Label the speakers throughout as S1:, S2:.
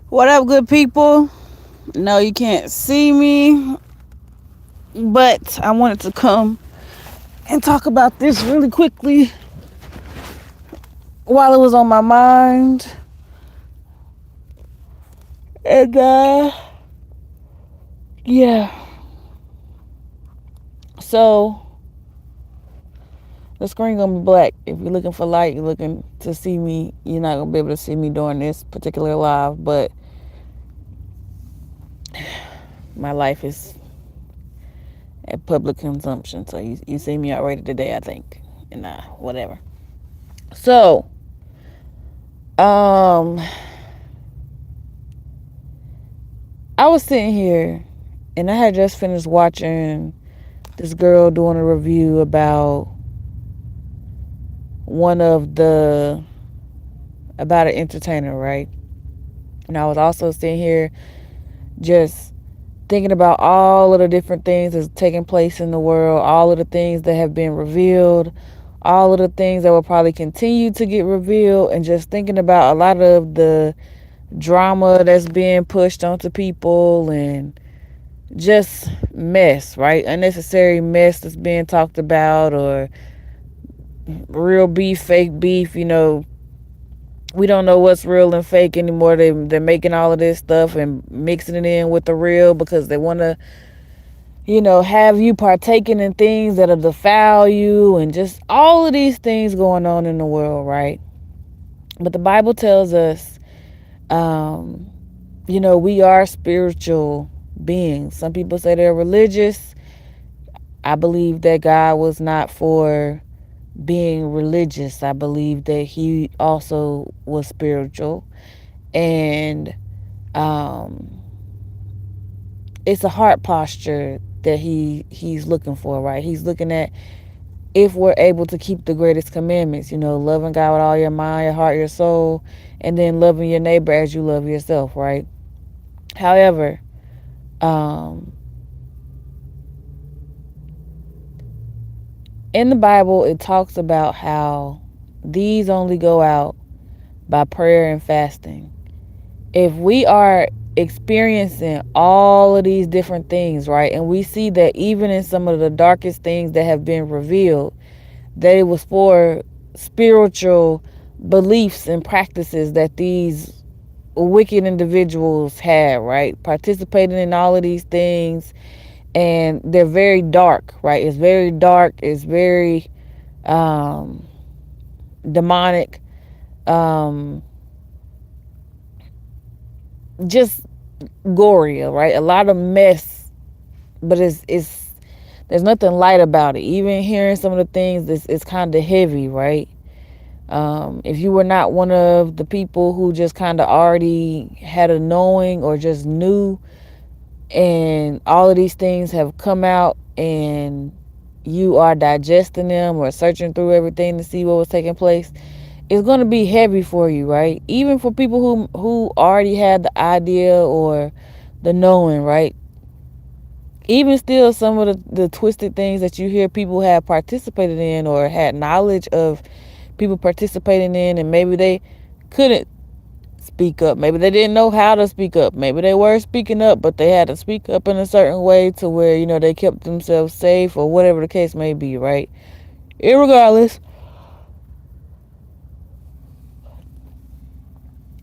S1: What up, good people? No, you can't see me, but I wanted to come and talk about this really quickly while it was on my mind. And, yeah. So, the screen gonna be black. If you're looking for light, you're looking to see me, you're not gonna be able to see me during this particular live, but my life is at public consumption. So, you see me already today, I think. And, whatever. So, um, I was sitting here and I had just finished watching this girl doing a review about one of the about an entertainer, right? And I was also sitting here just thinking about all of the different things that's taking place in the world, all of the things that have been revealed, all of the things that will probably continue to get revealed, and just thinking about a lot of the drama that's being pushed onto people and just mess, right? Unnecessary mess that's being talked about, or real beef, fake beef. We don't know what's real and fake anymore. They're making all of this stuff and mixing it in with the real because they want to, have you partaking in things that'll defile you, and just all of these things going on in the world, right? But the Bible tells us, we are spiritual beings. Some people say they're religious. I believe that God was not for being religious. I believe that he also was spiritual. And it's a heart posture that he's looking for, right? He's looking at if we're able to keep the greatest commandments, loving God with all your mind, your heart, your soul, and then loving your neighbor as you love yourself, right? However, in the Bible, it talks about how these only go out by prayer and fasting. If we are experiencing all of these different things, right, and we see that even in some of the darkest things that have been revealed, that it was for spiritual beliefs and practices that these wicked individuals had, right, participating in all of these things, and they're very dark, right? It's very dark. It's very demonic. Just gory, right? A lot of mess, but it's there's nothing light about it. Even hearing some of the things, it's kind of heavy, right? If you were not one of the people who just kind of already had a knowing or just knew, and all of these things have come out and you are digesting them or searching through everything to see what was taking place, it's going to be heavy for you, right? Even for people who already had the idea or the knowing, right? Even still, some of the twisted things that you hear people have participated in or had knowledge of people participating in, and maybe they couldn't speak up. Maybe they didn't know how to speak up. Maybe they were speaking up, but they had to speak up in a certain way to where, they kept themselves safe or whatever the case may be, right? Irregardless,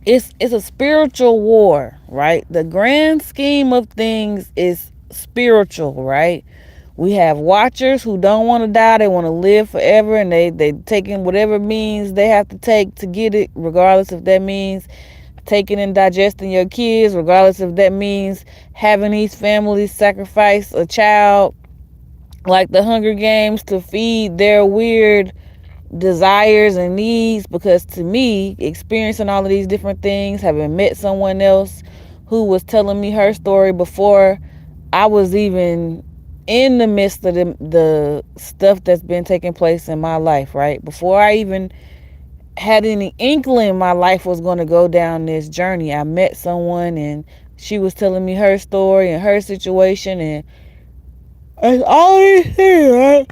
S1: it's a spiritual war, right? The grand scheme of things is spiritual, right? We have watchers who don't want to die. They want to live forever, and they taking whatever means they have to take to get it, regardless if that means taking and digesting your kids, regardless if that means having these families sacrifice a child like the Hunger Games to feed their weird desires and needs. Because to me, experiencing all of these different things, having met someone else who was telling me her story before I was even in the midst of the stuff that's been taking place in my life, right? Before I even had any inkling my life was going to go down this journey, I met someone and she was telling me her story and her situation, and all these things, right?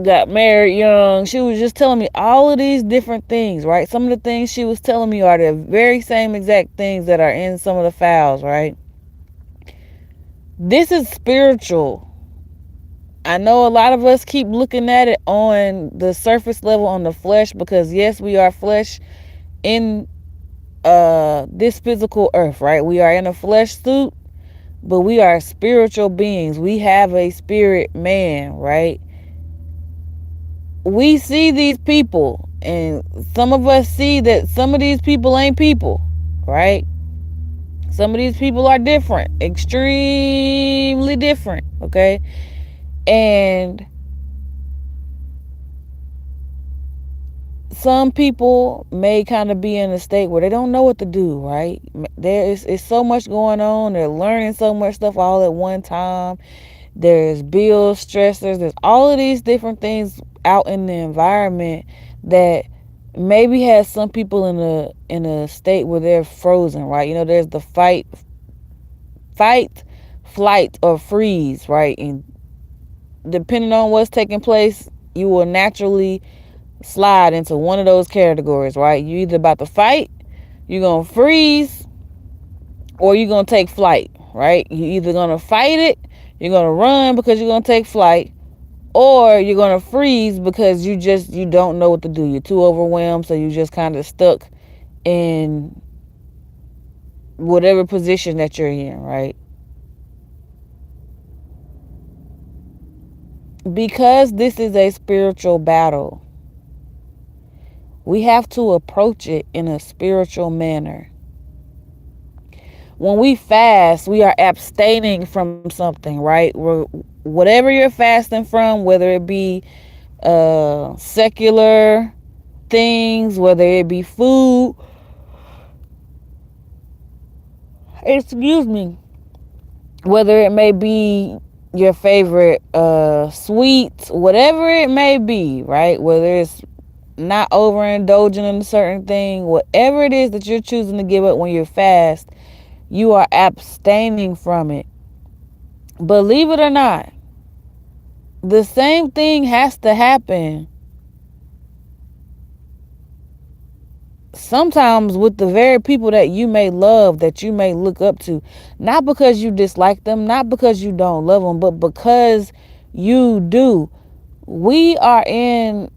S1: got married young. She was just telling me all of these different things, right? Some of the things she was telling me are the very same exact things that are in some of the files, right? This is spiritual. I know a lot of us keep looking at it on the surface level, on the flesh, because yes, we are flesh in this physical earth, right? We are in a flesh suit, but we are spiritual beings. We have a spirit man, right? We see these people, and some of us see that some of these people ain't people, right? Some of these people are different, extremely different, okay? And some people may kind of be in a state where they don't know what to do, right? There is so much going on. They're learning so much stuff all at one time. There's bills, stressors, there's all of these different things out in the environment that maybe has some people in a state where they're frozen, right? You know, there's the fight, flight, or freeze, right? And depending on what's taking place, you will naturally slide into one of those categories, right? You either about to fight, you're gonna freeze, or you're gonna take flight, right? You either gonna fight it, you're gonna run because you're gonna take flight, or you're gonna freeze because you don't know what to do. You're too overwhelmed, so you just kind of stuck in whatever position that you're in, right? Because this is a spiritual battle, we have to approach it in a spiritual manner. When we fast, we are abstaining from something, right? Whatever you're fasting from, whether it be secular things, whether it be food, excuse me, whether it may be your favorite sweets, whatever it may be, right? Whether it's not overindulging in a certain thing, whatever it is that you're choosing to give up when you're fast, you are abstaining from it. Believe it or not, the same thing has to happen sometimes with the very people that you may love, that you may look up to. Not because you dislike them, not because you don't love them, but because you do. We are in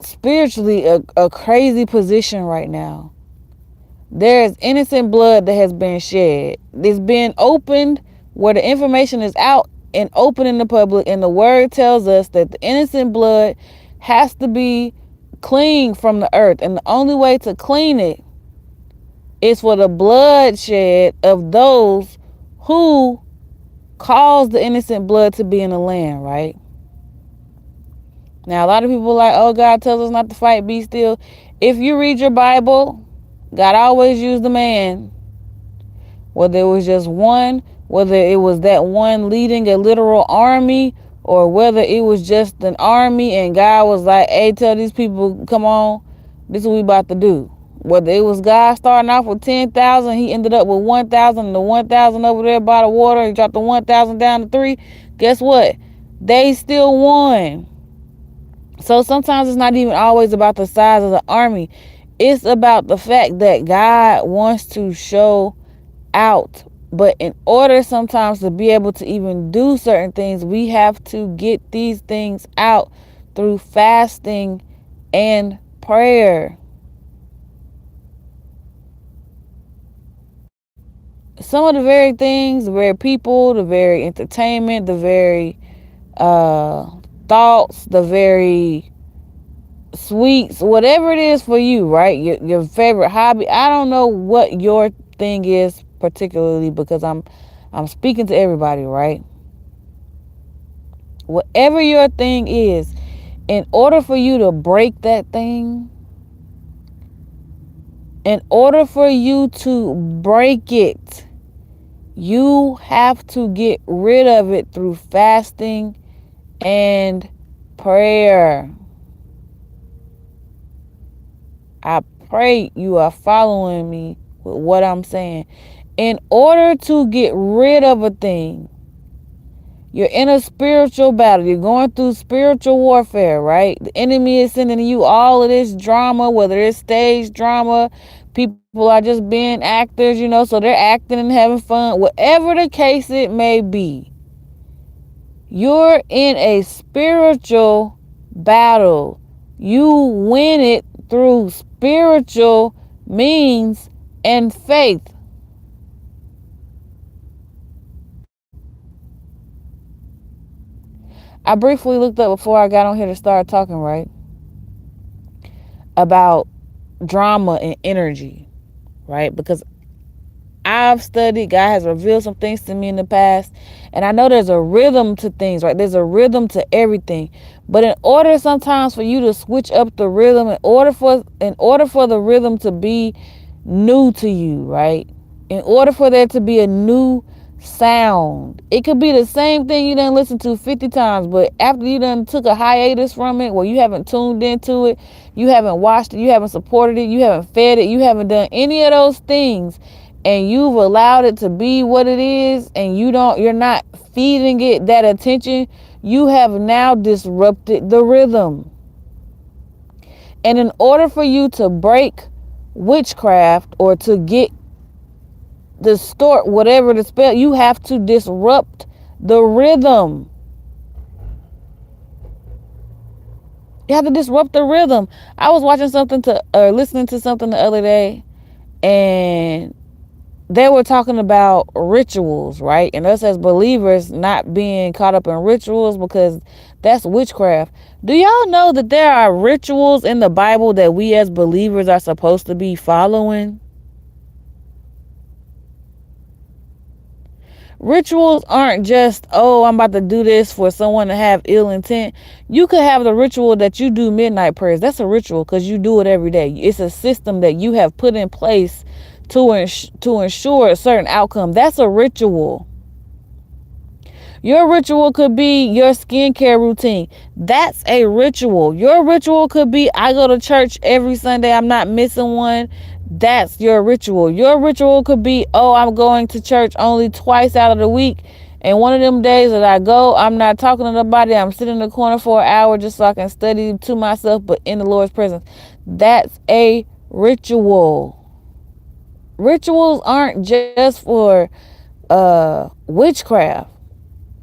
S1: spiritually a crazy position right now. There is innocent blood that has been shed. It's been opened where the information is out and open in the public, and the word tells us that the innocent blood has to be cleaned from the earth, and the only way to clean it is for the bloodshed of those who caused the innocent blood to be in the land, right? Now, a lot of people are like, oh, God tells us not to fight, be still. If you read your Bible, God always used a man. Whether it was just one, whether it was that one leading a literal army, or whether it was just an army and God was like, hey, tell these people, come on, this is what we about to do. Whether it was God starting off with 10,000, he ended up with 1,000, and the 1,000 over there by the water, he dropped the 1,000 down to 3. Guess what? They still won. So sometimes it's not even always about the size of the army. It's about the fact that God wants to show out. But in order sometimes to be able to even do certain things, we have to get these things out through fasting and prayer. Some of the very things, the very people, the very entertainment, the very thoughts, the very sweets, whatever it is for you, right? Your favorite hobby. I don't know what your thing is particularly, because I'm speaking to everybody, right? Whatever your thing is, in order for you to break that thing, in order for you to break it, you have to get rid of it through fasting and prayer. I pray you are following me with what I'm saying. In order to get rid of a thing, You're in a spiritual battle. You're going through spiritual warfare, right? The enemy is sending you all of this drama, whether it's stage drama, people are just being actors, so they're acting and having fun. Whatever the case it may be, you're in a spiritual battle. You win it through spiritual means and faith. I briefly looked up before I got on here to start talking, right? About drama and energy, right? Because I've studied, God has revealed some things to me in the past, and I know there's a rhythm to things, right? There's a rhythm to everything. But in order sometimes for you to switch up the rhythm, in order for the rhythm to be new to you, right? In order for there to be a new sound, it could be the same thing you done listened to 50 times, but after you done took a hiatus from it, where you haven't tuned into it, you haven't watched it, you haven't supported it, you haven't fed it, you haven't done any of those things, and you've allowed it to be what it is, and you're not feeding it that attention, you have now disrupted the rhythm. And in order for you to break witchcraft or to get distort whatever the spell, you have to disrupt the rhythm. You have to disrupt the rhythm. I was watching something or listening to something the other day, and they were talking about rituals, right? And us as believers not being caught up in rituals, because that's witchcraft. Do y'all know that there are rituals in the Bible that we as believers are supposed to be following? Rituals aren't just, oh, I'm about to do this for someone to have ill intent. You could have the ritual that you do midnight prayers. That's a ritual because you do it every day. It's a system that you have put in place to ensure a certain outcome. That's a ritual. Your ritual could be your skincare routine. That's a ritual. Your ritual could be, I go to church every Sunday. I'm not missing one. That's your ritual. Your ritual could be, oh, I'm going to church only twice out of the week. And one of them days that I go, I'm not talking to nobody. I'm sitting in the corner for an hour just so I can study to myself, but in the Lord's presence. That's a ritual. Rituals aren't just for witchcraft.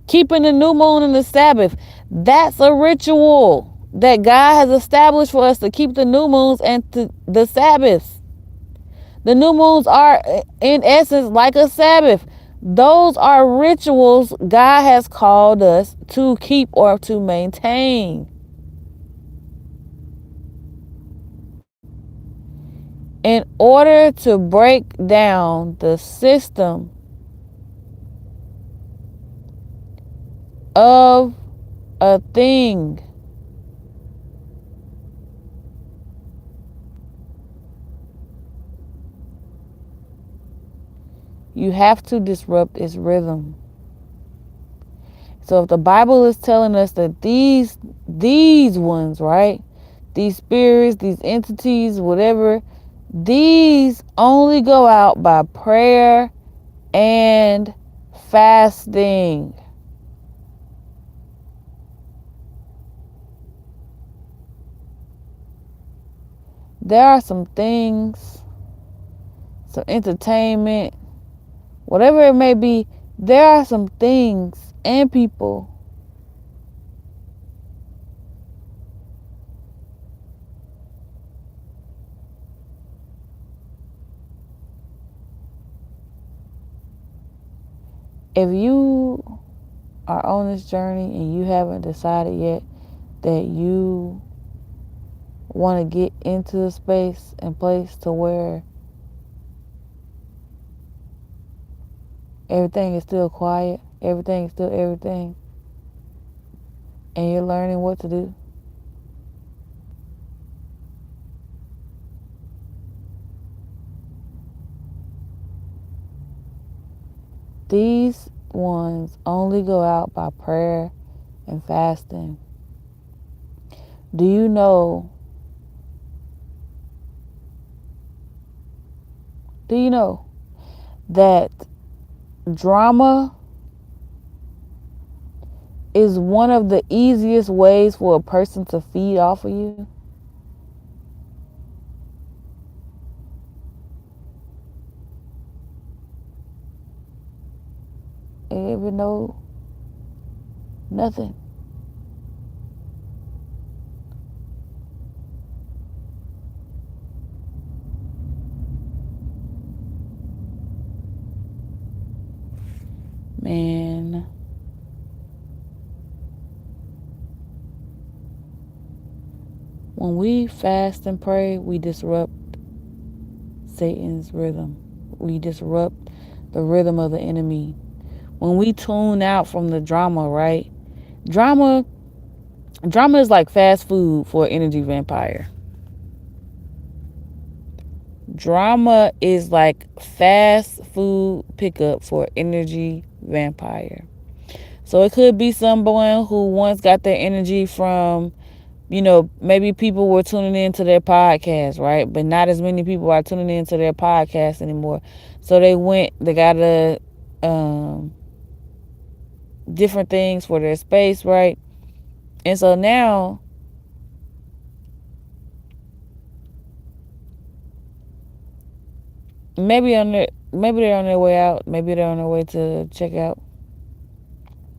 S1: Keeping the new moon and the Sabbath, that's a ritual that God has established for us, to keep the new moons and the Sabbaths. The new moons are, in essence, like a Sabbath. Those are rituals God has called us to keep or to maintain. In order to break down the system of a thing, you have to disrupt its rhythm. So if the Bible is telling us that these ones, right? These spirits, these entities, whatever, these only go out by prayer and fasting. There are some things, some entertainment, whatever it may be, there are some things and people if you are on this journey and you haven't decided yet that you want to get into a space and place to where everything is still quiet, everything is still everything, and you're learning what to do, these ones only go out by prayer and fasting. Do you know that drama is one of the easiest ways for a person to feed off of you. Even though nothing. Man, when we fast and pray, we disrupt Satan's rhythm. We disrupt the rhythm of the enemy. When we tune out from the drama, right? Drama drama is like fast food for an energy vampire. Drama is like fast food pickup for energy vampire. So it could be someone who once got their energy from, maybe people were tuning into their podcast, right? But not as many people are tuning into their podcast anymore. So they got um, different things for their space, right? And so now maybe they're on their way out, maybe they're on their way to check out,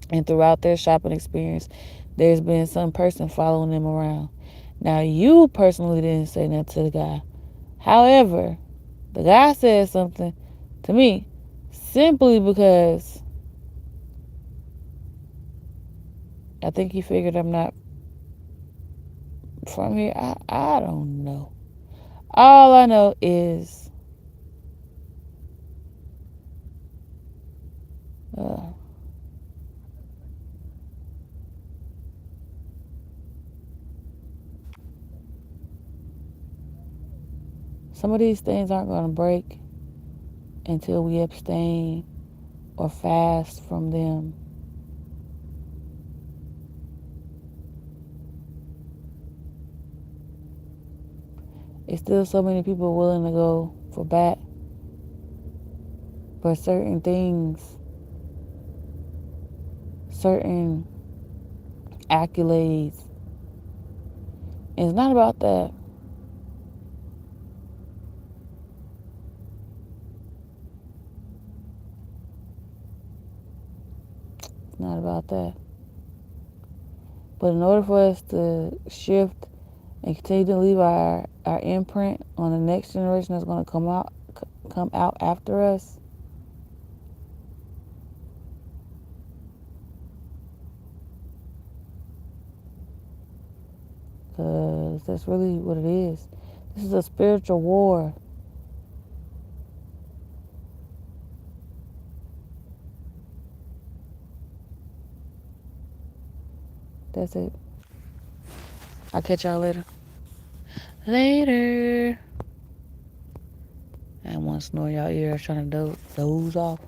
S1: and throughout their shopping experience, there's been some person following them around. Now, you personally didn't say nothing to the guy. However, the guy said something to me simply because I think he figured I'm not from here. I don't know. All I know is uh, some of these things aren't going to break until we abstain or fast from them. It's still so many people willing to go for bat, but certain things, certain accolades, it's not about that. It's not about that. But in order for us to shift and continue to leave our imprint on the next generation that's going to come out after us, because that's really what it is. This is a spiritual war. That's it. I'll catch y'all later. Later. I want to snore y'all ear. I was trying to doze off.